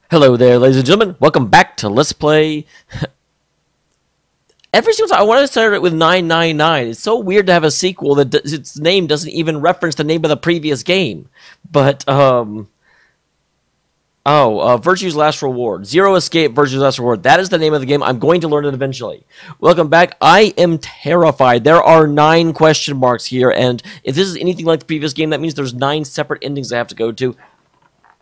Hello there, ladies and gentlemen. Welcome back to Let's Play. Ever since I wanted to start it with 999, it's so weird to have a sequel that its name doesn't even reference the name of the previous game. But, Virtue's Last Reward. Zero Escape, Virtue's Last Reward. That is the name of the game. I'm going to learn it eventually. Welcome back. I am terrified. There are 9 question marks here, and if this is anything like the previous game, that means there's 9 separate endings I have to go to.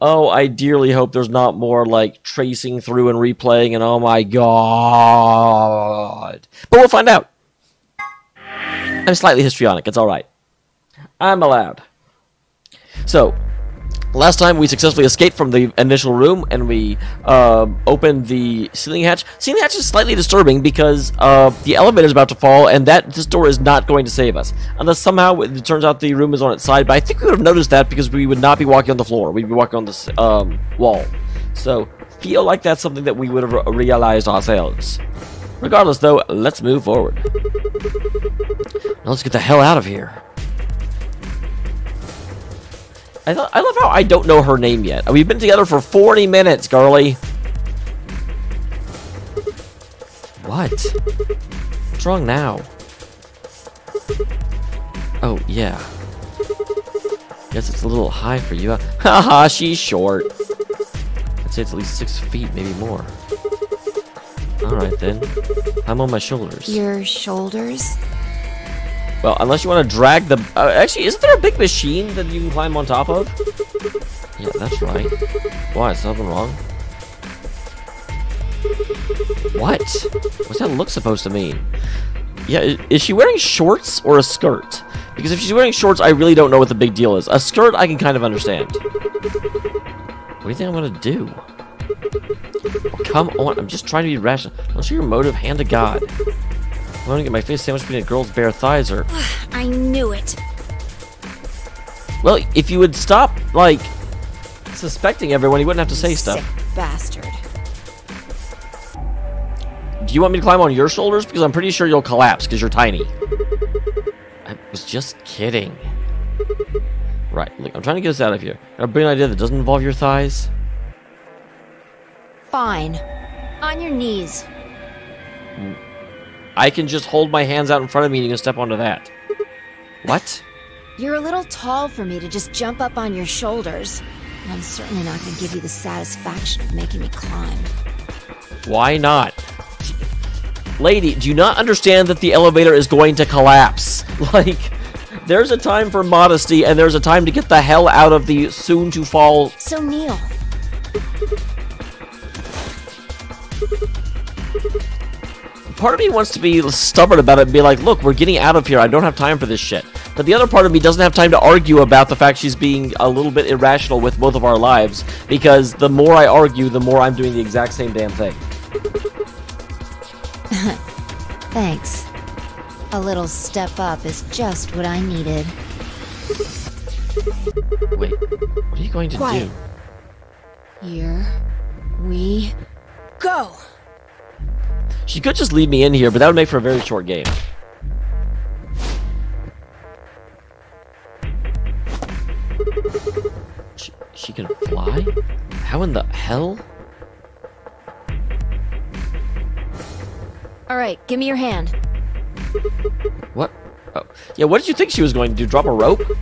Oh, I dearly hope there's not more, like, tracing through and replaying, and oh my god. But we'll find out. I'm slightly histrionic, it's alright. I'm allowed. So, last time we successfully escaped from the initial room, and we opened the ceiling hatch. Ceiling hatch is slightly disturbing because the elevator is about to fall, and this door is not going to save us. Unless somehow it turns out the room is on its side, but I think we would have noticed that because we would not be walking on the floor. We'd be walking on this wall. So, feel like that's something that we would have realized ourselves. Regardless, though, let's move forward. Now let's get the hell out of here. I love how I don't know her name yet. We've been together for 40 minutes, girlie. What? What's wrong now? Oh, yeah. Guess it's a little high for you. Haha, she's short. I'd say it's at least 6 feet, maybe more. Alright then. I'm on my shoulders. Your shoulders? Well, unless you want to drag the... actually, isn't there a big machine that you can climb on top of? Yeah, that's right. Why? Is something wrong? What? What's that look supposed to mean? Yeah, is she wearing shorts or a skirt? Because if she's wearing shorts, I really don't know what the big deal is. A skirt, I can kind of understand. What do you think I'm going to do? Oh, come on, I'm just trying to be rational. Don't show your motive, hand to God. I'm gonna get my face sandwiched between a girl's bare thighs or... I knew it. Well, if you would stop, like, suspecting everyone, you wouldn't have to say Sick stuff. bastard. Do you want me to climb on your shoulders? Because I'm pretty sure you'll collapse because you're tiny. I was just kidding. Right, look, I'm trying to get us out of here. Got a brilliant idea that doesn't involve your thighs? Fine. On your knees. I can just hold my hands out in front of me and you can step onto that. What? You're a little tall for me to just jump up on your shoulders. And I'm certainly not going to give you the satisfaction of making me climb. Why not? Lady, do you not understand that the elevator is going to collapse? Like, there's a time for modesty and there's a time to get the hell out of the soon-to-fall... So, Neil... Part of me wants to be stubborn about it and be like, look, we're getting out of here. I don't have time for this shit. But the other part of me doesn't have time to argue about the fact she's being a little bit irrational with both of our lives. Because the more I argue, the more I'm doing the exact same damn thing. Thanks. A little step up is just what I needed. Wait, what are you going to Quiet. do? Here we go. She could just leave me in here, but that would make for a very short game. She can fly? How in the hell? Alright, give me your hand. What? Oh. Yeah, what did you think she was going to do? Drop a rope? What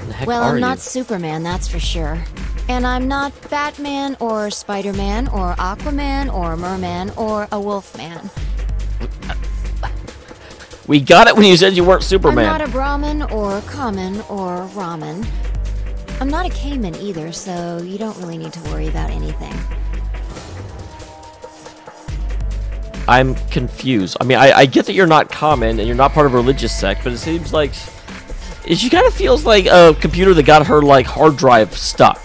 the heck Well, are I'm you? not Superman, that's for sure. And I'm not Batman, or Spider-Man, or Aquaman, or Merman, or a Wolfman. We got it when you said you weren't Superman. I'm not a Brahmin, or Common, or Ramen. I'm not a Cayman either, so you don't really need to worry about anything. I'm confused. I mean, I get that you're not common and you're not part of a religious sect, but it seems like... She kind of feels like a computer that got her, like, hard drive stuck.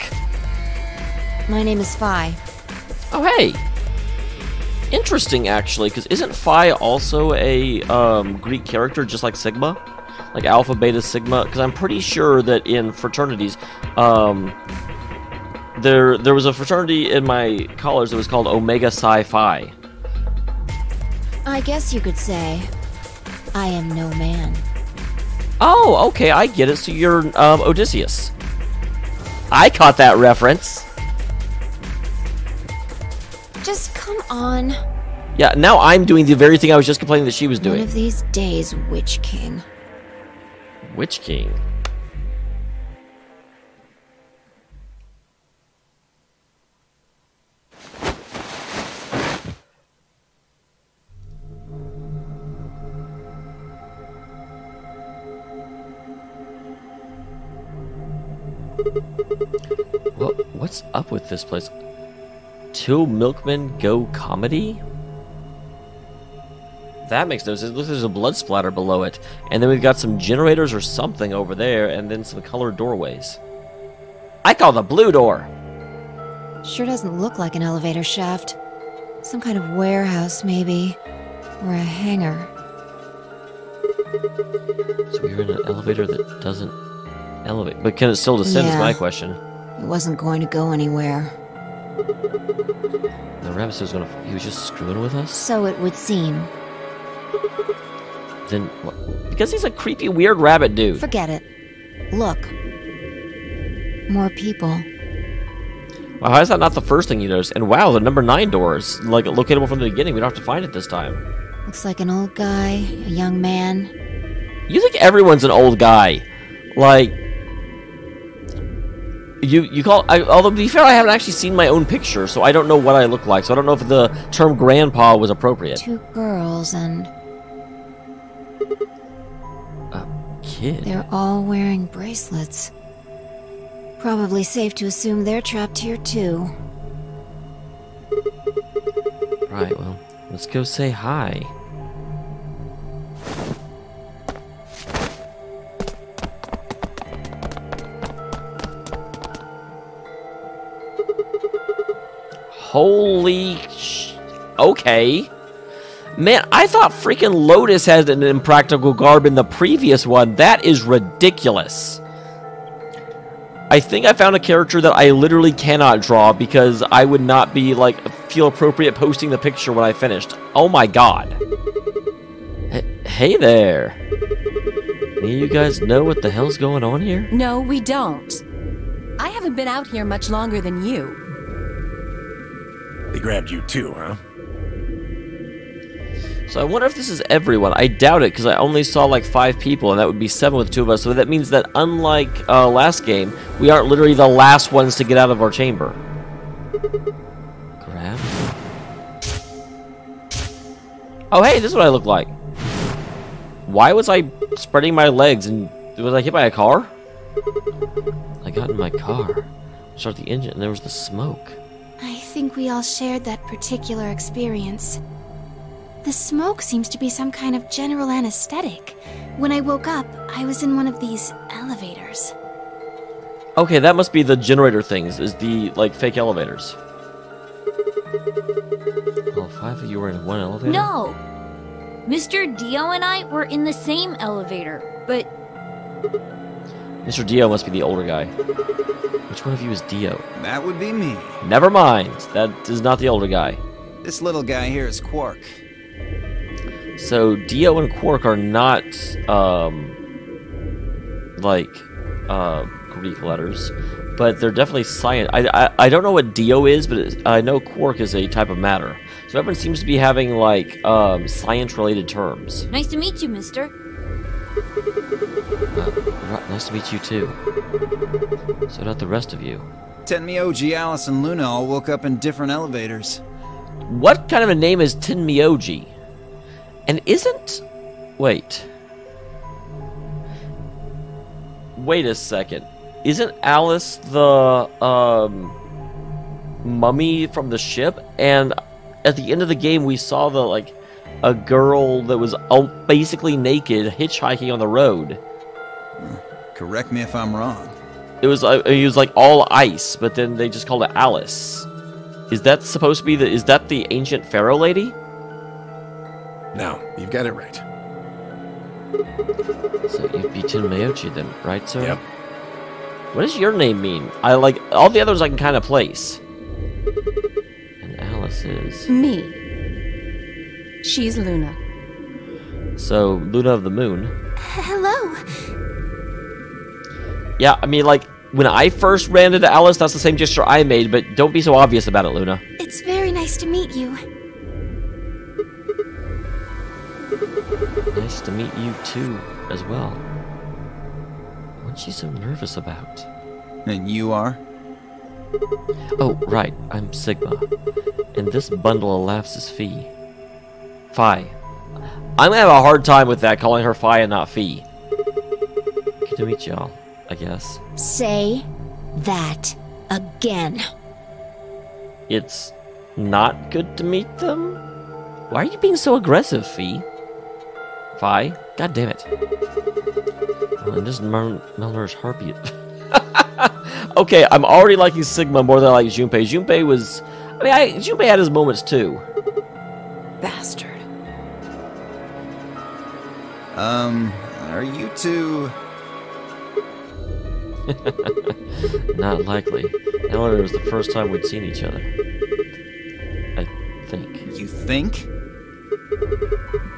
My name is Phi. Oh, hey! Interesting, actually, because isn't Phi also a Greek character, just like Sigma? Like Alpha, Beta, Sigma? Because I'm pretty sure that in fraternities, there was a fraternity in my college that was called Omega Psi Phi. I guess you could say, I am no man. Oh, okay, I get it. So you're Odysseus. I caught that reference. come on. Yeah, now I'm doing the very thing I was just complaining that she was doing. One of these days, Witch King. Witch King? What's up with this place? Two Milkmen Go Comedy? That makes no sense. It looks like there's a blood splatter below it. And then we've got some generators or something over there, and then some colored doorways. I call the blue door! Sure doesn't look like an elevator shaft. Some kind of warehouse, maybe. Or a hangar. So we're in an elevator that doesn't elevate. But can it still descend is my question. It wasn't going to go anywhere. The rabbit was gonna... He was just screwing with us? So it would seem. Then... What? Because he's a creepy, weird rabbit dude. Forget it. Look. More people. Wow, how is that not the first thing you noticed? And wow, the number 9 door is, like, locatable from the beginning. We don't have to find it this time. Looks like an old guy, a young man. You think everyone's an old guy. Like... You call... although, to be fair, I haven't actually seen my own picture, so I don't know what I look like. So I don't know if the term grandpa was appropriate. 2 girls and... A kid? They're all wearing bracelets. Probably safe to assume they're trapped here, too. Right, well, let's go say hi. Holy okay. Man, I thought freaking Lotus had an impractical garb in the previous one. That is ridiculous. I think I found a character that I literally cannot draw because I would not be, like, feel appropriate posting the picture when I finished. Oh my god. Hey there. Any of you guys know what the hell's going on here? No, we don't. I haven't been out here much longer than you. They grabbed you too, huh? So I wonder if this is everyone. I doubt it, because I only saw like 5 people, and that would be 7 with 2 of us. So that means that unlike last game, we aren't literally the last ones to get out of our chamber. Grab. Oh, hey, this is what I look like. Why was I spreading my legs, and was I hit by a car? I got in my car, started the engine, and there was the smoke. I think we all shared that particular experience. The smoke seems to be some kind of general anesthetic. When I woke up, I was in one of these elevators. Okay, that must be the generator things, is the, like, fake elevators. All 5 of you were in one elevator? No! Mr. Dio and I were in the same elevator, but... Mr. Dio must be the older guy. Which one of you is Dio? That would be me. Never mind. That is not the older guy. This little guy here is Quark. So, Dio and Quark are not, Greek letters. But they're definitely science. I don't know what Dio is, but I know Quark is a type of matter. So everyone seems to be having, like, science-related terms. Nice to meet you, mister. Nice to meet you, too. So not the rest of you. Tenmyoji, Alice, and Luna all woke up in different elevators. What kind of a name is Tenmyoji? And isn't... Wait. Wait a second. Isn't Alice the, mummy from the ship? And at the end of the game, we saw the, like, a girl that was basically naked hitchhiking on the road. Correct me if I'm wrong. It was like all ice, but then they just called it Alice. Is that supposed to be is that the ancient pharaoh lady? No, you've got it right. So you'd be Tenmyoji then, right, sir? Yep. What does your name mean? I like all the others I can kind of place. And Alice is Me. She's Luna. So Luna of the Moon. Hello. Yeah, I mean, like when I first ran into Alice, that's the same gesture I made, but don't be so obvious about it, Luna. It's It's very nice to meet you. Nice to meet you too, as well. What's she so nervous about? And you are? Oh, right, I'm Sigma. And this bundle of laughs is Fee. Phi. I'm gonna have a hard time with that, calling her Phi and not Fee. Good to meet y'all, I guess. Say that again. It's not good to meet them? Why are you being so aggressive, Fee? Phi? God damn it. Oh, and this malnourished harpy. Okay, I'm already liking Sigma more than I like Junpei. Junpei was... Junpei had his moments too. Bastard. Are you two... Not likely. However, it was the first time we'd seen each other. I think. You think?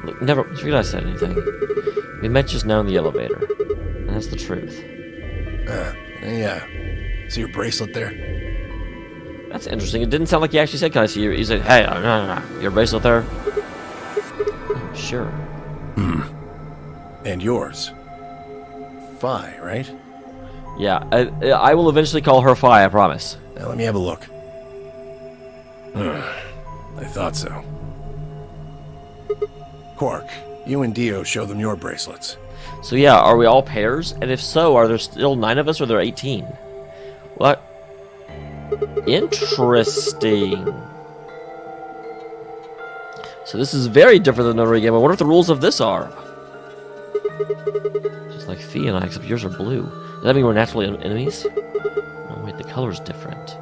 Look, never forget I said anything. We met just now in the elevator. And that's the truth. Yeah. See your bracelet there? That's interesting. It didn't sound like he actually said, "Can I see your..." He said, "Hey, no. Your bracelet there?" Oh, sure. And yours. Phi, right? Yeah, I will eventually call her Phi, I promise. Now let me have a look. I thought so. Quark, you and Dio show them your bracelets. So yeah, are we all pairs? And if so, are there still 9 of us or are there 18? What? Interesting. So this is very different than Notary Game. I wonder what the rules of this are. Just like Fee and I, except yours are blue. Does that mean we're naturally enemies? Oh wait, the color's different.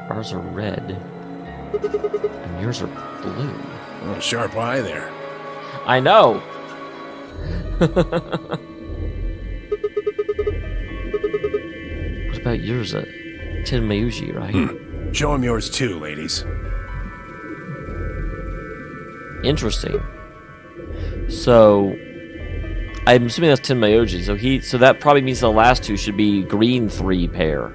Ours are red. And yours are blue. Oh, sharp eye there. I know! What about yours? Tin Mayuji, right? Show him yours too, ladies. Interesting. So, I'm assuming that's Tin Mayuji. So that probably means the last two should be green 3 pair.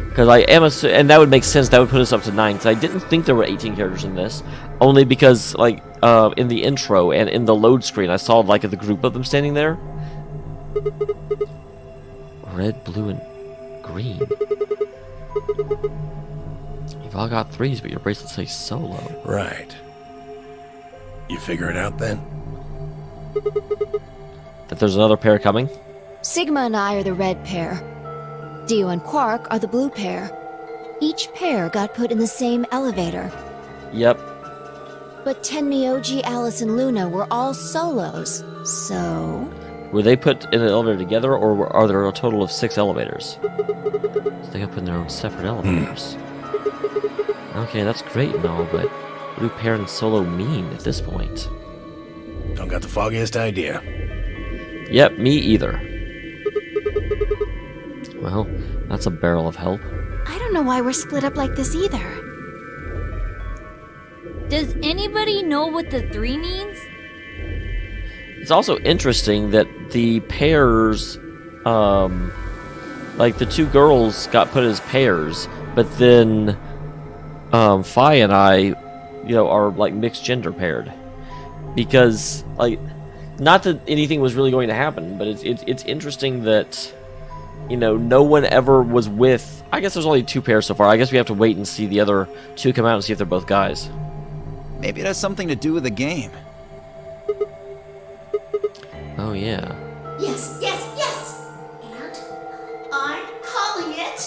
Because I am and that would make sense. That would put us up to 9. Because I didn't think there were 18 characters in this, only because like in the intro and in the load screen, I saw like the group of them standing there. Red, blue, and green. You've all got 3s, but your bracelets say solo. Right. You figure it out then? That there's another pair coming? Sigma and I are the red pair. Dio and Quark are the blue pair. Each pair got put in the same elevator. Yep. But Tenmyoji, Alice, and Luna were all solos, so... Were they put in an elevator together, or are there a total of 6 elevators? So they got put in their own separate elevators. Okay, that's great and all, but what do pair and solo mean at this point? Don't got the foggiest idea. Yep, me either. Well, that's a barrel of help. I don't know why we're split up like this either. Does anybody know what the 3 means? It's also interesting that the pairs, like the 2 girls got put as pairs, but then Phi and I, are like mixed gender paired. Because, like, not that anything was really going to happen, but it's interesting that, no one ever was with... I guess there's only 2 pairs so far. I guess we have to wait and see the other 2 come out and see if they're both guys. Maybe it has something to do with the game. Oh, yeah. Yes. And I'm calling it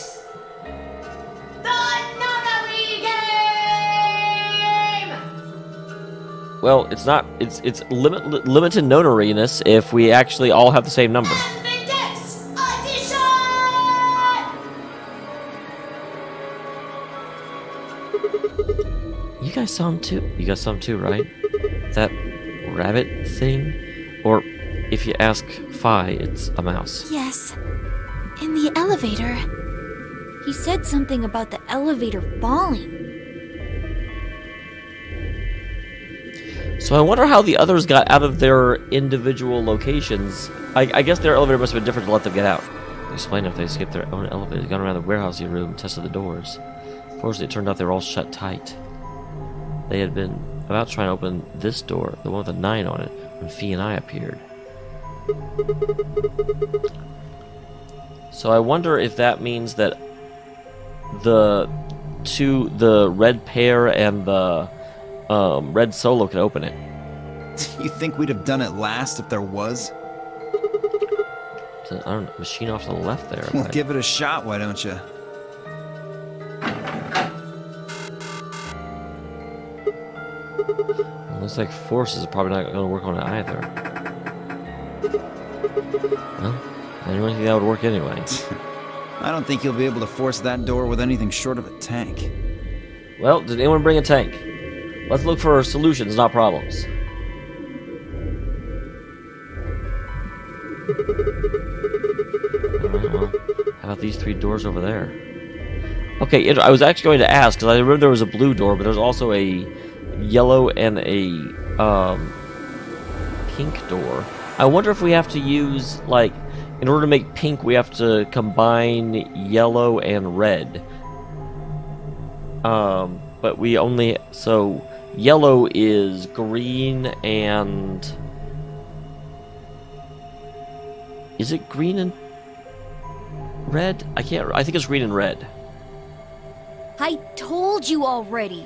the Nonary Game! Well, it's not... It's limited notariness if we actually all have the same number. And the Dex Edition! You guys saw him too. You guys saw him too, right? That rabbit thing? Or, if you ask Phi, it's a mouse. Yes. In the elevator. He said something about the elevator falling. So I wonder how the others got out of their individual locations. I guess their elevator must have been different to let them get out. Explain if they skipped their own elevator, gone around the warehousing room, tested the doors. Unfortunately, it turned out they were all shut tight. They had been about to try and open this door, the one with a 9 on it, when Fee and I appeared. So I wonder if that means that the red pair and the red solo can open it. You think we'd have done it last if there was? So, I don't know, machine off to the left there. Well, give it a shot, why don't you? It looks like forces are probably not going to work on it either. Well, I don't think that would work anyway. I don't think you'll be able to force that door with anything short of a tank. Well, did anyone bring a tank? Let's look for solutions, not problems. Alright, well, how about these 3 doors over there? Okay, I was actually going to ask, because I remember there was a blue door, but there's also a yellow and a pink door. I wonder if we have to use, like, in order to make pink, we have to combine yellow and red. But we only... So, yellow is green and... Is it green and red? I think it's green and red. I told you already.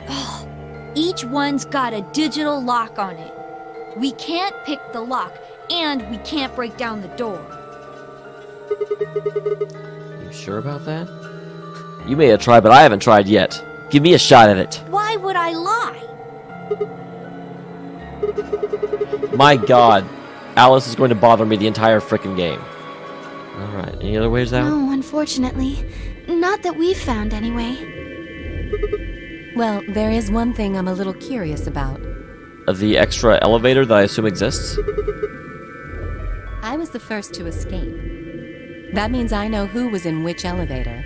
Each one's got a digital lock on it. We can't pick the lock, and we can't break down the door. You sure about that? You may have tried, but I haven't tried yet. Give me a shot at it. Why would I lie? My god. Alice is going to bother me the entire frickin' game. Alright, any other ways out? No, unfortunately. Not that we've found, anyway. Well, there is one thing I'm a little curious about. The extra elevator that I assume exists? I was the first to escape. That means I know who was in which elevator.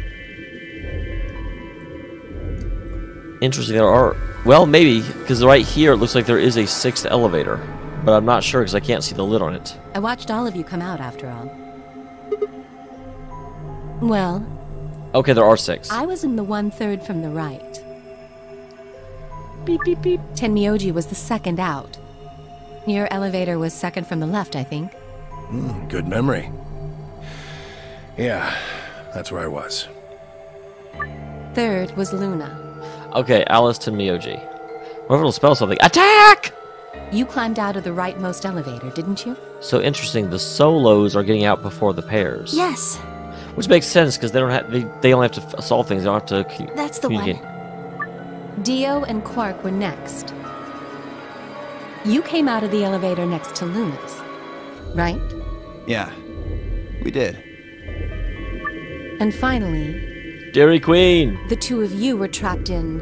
Interesting, there are... Well, maybe, because right here it looks like there is a 6th elevator. But I'm not sure because I can't see the lid on it. I watched all of you come out after all. Well... Okay, there are 6. I was in the 1/3 from the right. Beep, beep, beep. Tenmyoji was the second out. Your elevator was second from the left, I think. Good memory. Yeah, that's where I was. Third was Luna. Okay, Alice to Miyoji. What if it'll spell something? Attack! You climbed out of the rightmost elevator, didn't you? So interesting, the solos are getting out before the pairs. Yes, Which makes sense, because they don't have they only have to solve things, they don't have to that's the communicate. one. Dio and Quark were next. You came out of the elevator next to Luna's, right? Yeah, we did. And finally, Dairy Queen! the 2 of you were trapped in...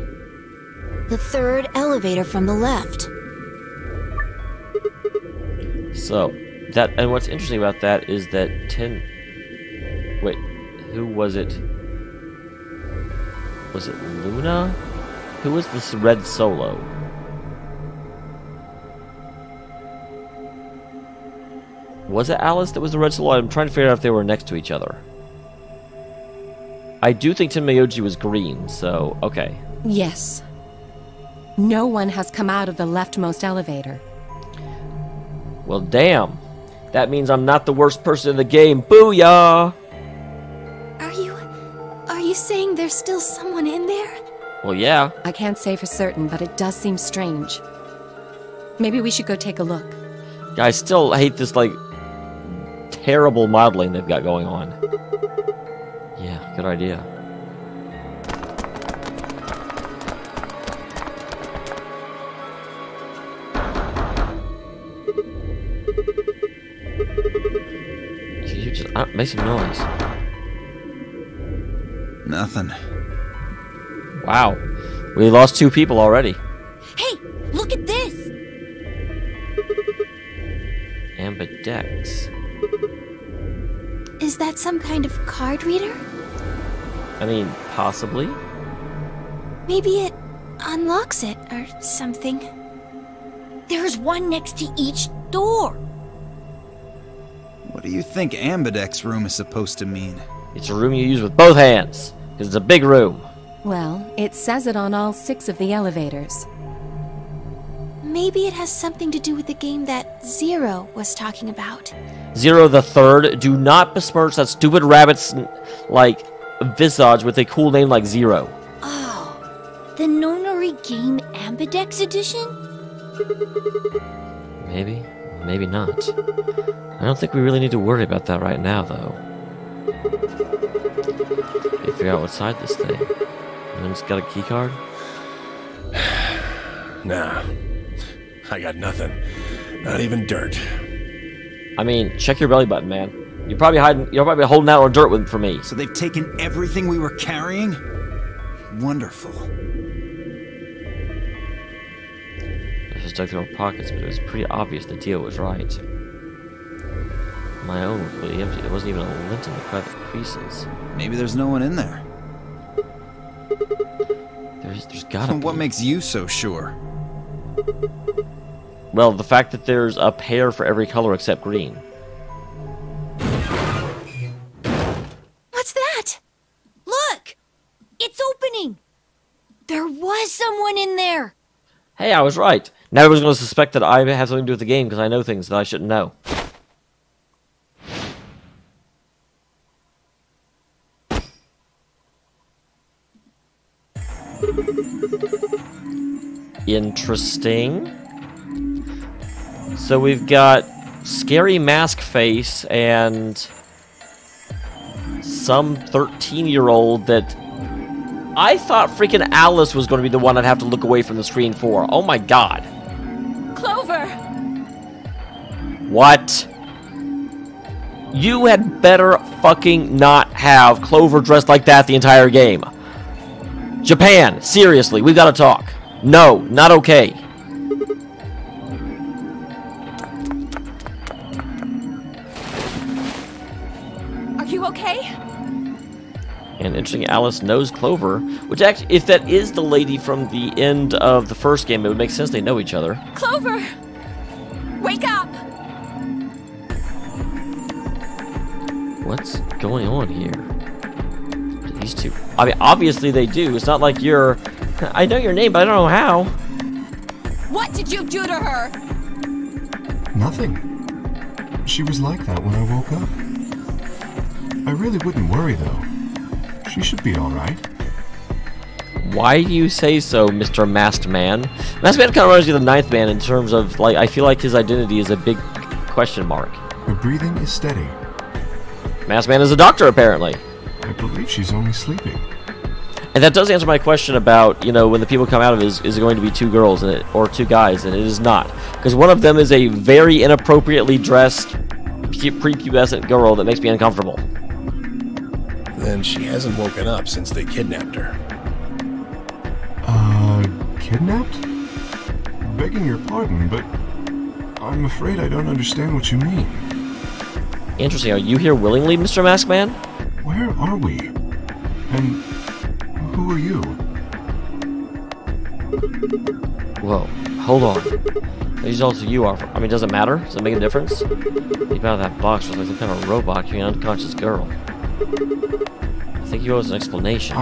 The 3rd elevator from the left. So, that, and what's interesting about that is that wait, who was it? Was it Luna? Who was this red solo? Was it Alice that was the red solo? I'm trying to figure out if they were next to each other. I do think Tenmyoji was green, so, okay. Yes. No one has come out of the leftmost elevator. Well, damn. That means I'm not the worst person in the game. Booyah! Are you saying there's still someone in there? Well, yeah. I can't say for certain, but it does seem strange. Maybe we should go take a look. I still hate this, like, terrible modeling they've got going on. Yeah, good idea. You just make some noise. Nothing. Wow. We lost 2 people already. Hey, look at this! Ambidex. Is that some kind of card reader? I mean, possibly. Maybe it unlocks it or something. There's one next to each door. What do you think Ambidex room is supposed to mean? It's a room you use with both hands. Because it's a big room. Well, it says it on all 6 of the elevators. Maybe it has something to do with the game that Zero was talking about. Zero the Third. Do not besmirch that stupid rabbit's, like, visage with a cool name like Zero. Oh, the Nonary Game Ambidex Edition? Maybe. Maybe not. I don't think we really need to worry about that right now, though. You figure out what's inside this thing. And then it's got a key card? Nah. I got nothing. Not even dirt. I mean, check your belly button, man. You're probably holding out on dirt for me. So they've taken everything we were carrying? Wonderful. This was dug through our pockets, but it was pretty obvious the deal was right. My own was completely empty. There wasn't even a lint in the creases. Maybe there's no one in there. There's gotta be. What makes you so sure? Well, the fact that there's a pair for every color except green. What's that? Look! It's opening! There was someone in there! Hey, I was right. Now everyone's going to suspect that I have something to do with the game because I know things that I shouldn't know. Interesting. So we've got Scary Mask Face and some 13-year-old that I thought freaking Alice was going to be the one I'd have to look away from the screen for. Oh my god. Clover! What? You had better fucking not have Clover dressed like that the entire game. Japan, seriously, we gotta talk. No, not okay. Are you okay? And interesting, Alice knows Clover, which actually, if that is the lady from the end of the first game, it would make sense they know each other. Clover! Wake up! What's going on here? These two. I mean, obviously they do. It's not like you're... I know your name, but I don't know how. What did you do to her? Nothing. She was like that when I woke up. I really wouldn't worry, though. She should be alright. Why do you say so, Mr. Masked Man? Masked Man kind of reminds me of the Ninth Man in terms of, like, I feel like his identity is a big question mark. Her breathing is steady. Masked Man is a doctor, apparently. I believe she's only sleeping. And that does answer my question about, you know, when the people come out of it, is it going to be 2 girls in it, or 2 guys, and it is not. Because one of them is a very inappropriately dressed prepubescent girl that makes me uncomfortable. Then she hasn't woken up since they kidnapped her. Kidnapped? Begging your pardon, but I'm afraid I don't understand what you mean. Interesting. Are you here willingly, Mr. Masked Man? Where are we? And who are you? Whoa. Hold on. These also you are. I mean, does it matter? Does it make a difference? Deep out of that box was like some kind of robot carrying an unconscious girl. I think you owe us an explanation.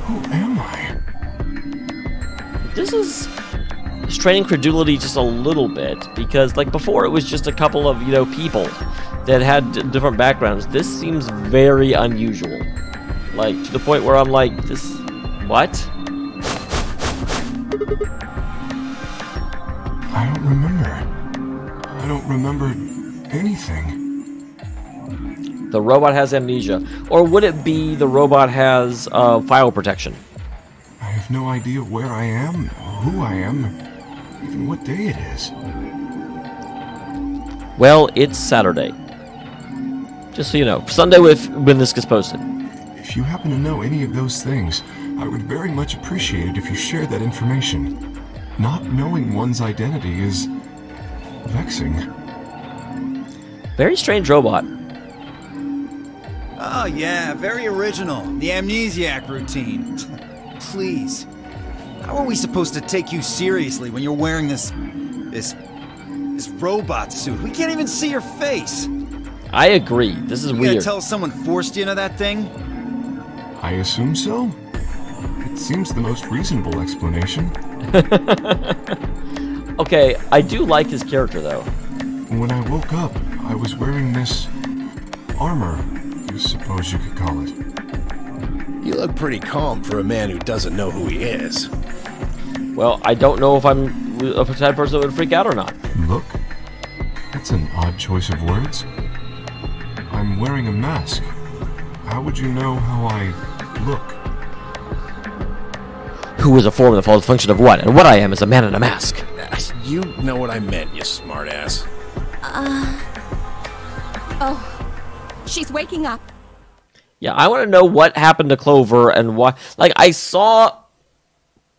Who am I? This is straining credulity just a little bit, because like before it was just a couple of, you know, people that had different backgrounds. This seems very unusual. Like, to the point where I'm like, this... what? I don't remember. I don't remember anything. The robot has amnesia. Or would it be the robot has file protection? I have no idea where I am, who I am, even what day it is. Well, it's Saturday. Just so you know. Sunday when this gets posted. If you happen to know any of those things, I would very much appreciate it if you shared that information. Not knowing one's identity is vexing. Very strange robot. Oh yeah, very original. The amnesiac routine. Please. How are we supposed to take you seriously when you're wearing this robot suit? We can't even see your face. I agree. This is You weird. gonna tell someone forced you into that thing? I assume so. It seems the most reasonable explanation. Okay, I do like his character, though. When I woke up, I was wearing this armor, I suppose you could call it. You look pretty calm for a man who doesn't know who he is. Well, I don't know if I'm a type of person that would freak out or not. Look? That's an odd choice of words. I'm wearing a mask. How would you know how I look? Who is a form that follows the function of what? And what I am is a man in a mask. You know what I meant, you smartass. Oh, she's waking up. Yeah, I want to know what happened to Clover and why. Like, I saw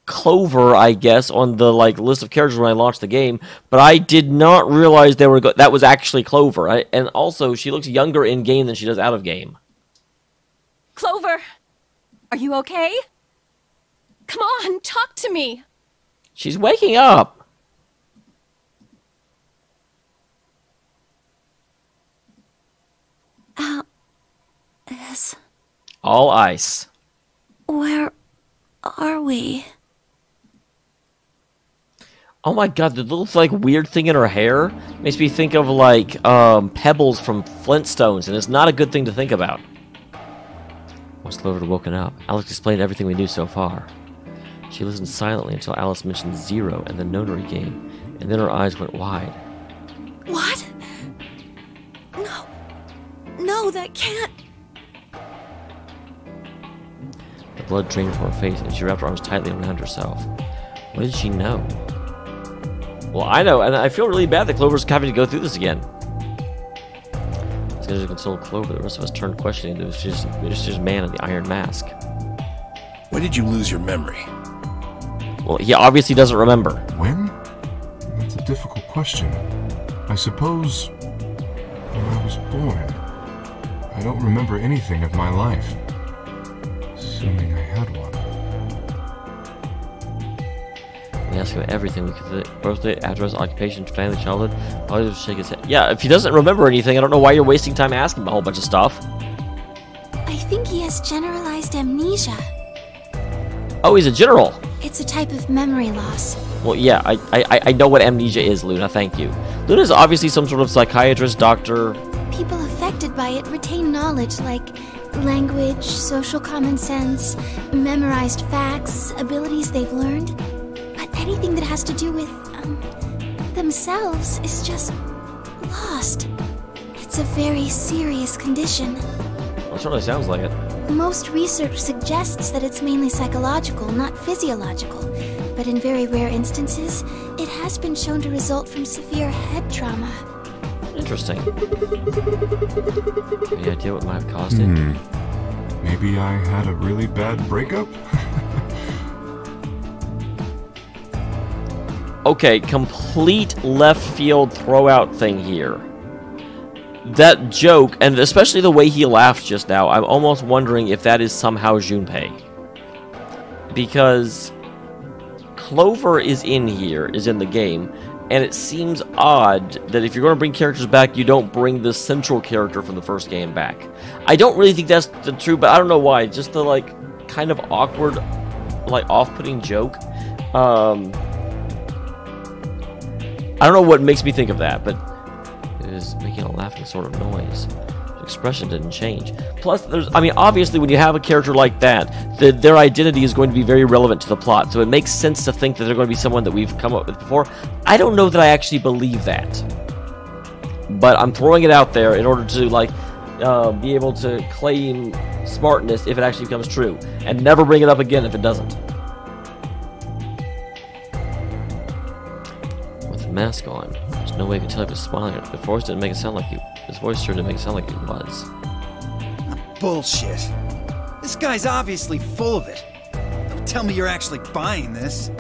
Clover, I guess, on the list of characters when I launched the game, but I did not realize they were that was actually Clover. And also, she looks younger in game than she does out of game. Clover, are you okay? Come on, talk to me. She's waking up. Yes. All ice. Where are we? Oh my god, the little weird thing in her hair makes me think of pebbles from Flintstones, and it's not a good thing to think about. Once Clover had woken up, Alex explained everything we knew so far. She listened silently until Alice mentioned Zero and the notary game, and then her eyes went wide. What? No. No, that can't. The blood drained from her face, and she wrapped her arms tightly around herself. What did she know? Well, I know, and I feel really bad that Clover's having to go through this again. As soon as console Clover, the rest of us turned questioning. It was just man in the iron mask. When did you lose your memory? Well, he obviously doesn't remember. When? That's a difficult question. I suppose when I was born. I don't remember anything of my life. Assuming I had one. We asked him everything we could: birthday, address, occupation, family, childhood. Probably just shake his head. Yeah, if he doesn't remember anything, I don't know why you're wasting time asking him a whole bunch of stuff. I think he has generalized amnesia. Oh, he's a general. It's a type of memory loss. Well, yeah, I know what amnesia is, Luna. Thank you. Luna is obviously some sort of psychiatrist, doctor. People affected by it retain knowledge like language, social common sense, memorized facts, abilities they've learned. But anything that has to do with, themselves is just lost. It's a very serious condition. Well, it certainly sounds like it. Most research suggests that it's mainly psychological, not physiological. But in very rare instances, it has been shown to result from severe head trauma. Interesting. Any idea what might have caused it? Maybe I had a really bad breakup? Okay, complete left field throw-out thing here. That joke, and especially the way he laughed just now, I'm almost wondering if that is somehow Junpei. Because Clover is in the game, and it seems odd that if you're going to bring characters back, you don't bring the central character from the first game back. I don't really think that's true, but I don't know why. Just the, kind of awkward, off-putting joke. I don't know what makes me think of that, but it is making a laughing sort of noise. The expression didn't change. Plus, obviously when you have a character like that, their identity is going to be very relevant to the plot, so it makes sense to think that they're going to be someone that we've come up with before. I don't know that I actually believe that. But I'm throwing it out there in order to, be able to claim smartness if it actually becomes true, and never bring it up again if it doesn't. Mask on. There's no way you can tell if he's smiling. The voice didn't make it sound like he. His voice sure didn't make it sound like he was. Bullshit. This guy's obviously full of it. Don't tell me you're actually buying this.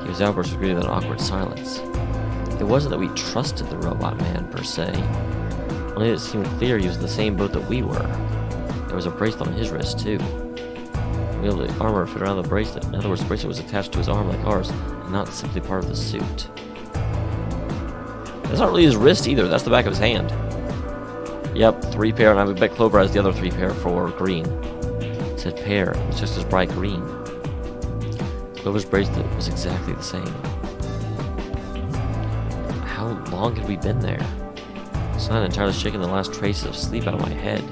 He was outburst greeted with an awkward silence. It wasn't that we trusted the robot man per se. Only it seemed clear he was in the same boat that we were. There was a bracelet on his wrist too. The armor fit around the bracelet. In other words, the bracelet was attached to his arm like ours, and not simply part of the suit. That's not really his wrist either, that's the back of his hand. Yep, 3 pair, and I would bet Clover has the other 3 pair for green. It said pair, it's just as bright green. Clover's bracelet was exactly the same. How long had we been there? It's not entirely shaking the last traces of sleep out of my head.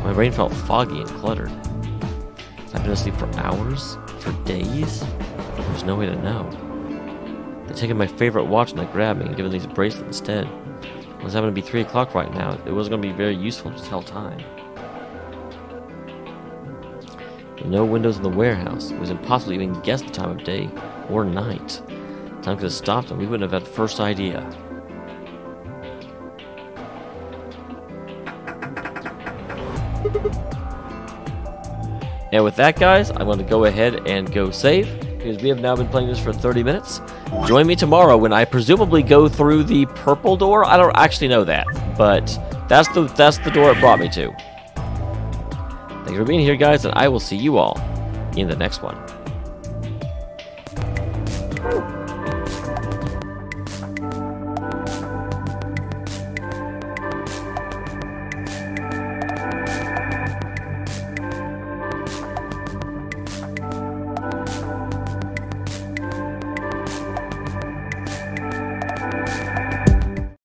My brain felt foggy and cluttered. I've been asleep for hours? For days? There's no way to know. They'd taken my favorite watch and they grabbed me and given me a bracelet instead. It was having to be 3 o'clock right now. It wasn't going to be very useful to tell time. There were no windows in the warehouse. It was impossible to even guess the time of day or night. Time could have stopped and we wouldn't have had first idea. And with that, guys, I'm going to go ahead and go save, because we have now been playing this for 30 minutes. Join me tomorrow when I presumably go through the purple door. I don't actually know that, but that's the door it brought me to. Thank you for being here, guys, and I will see you all in the next one.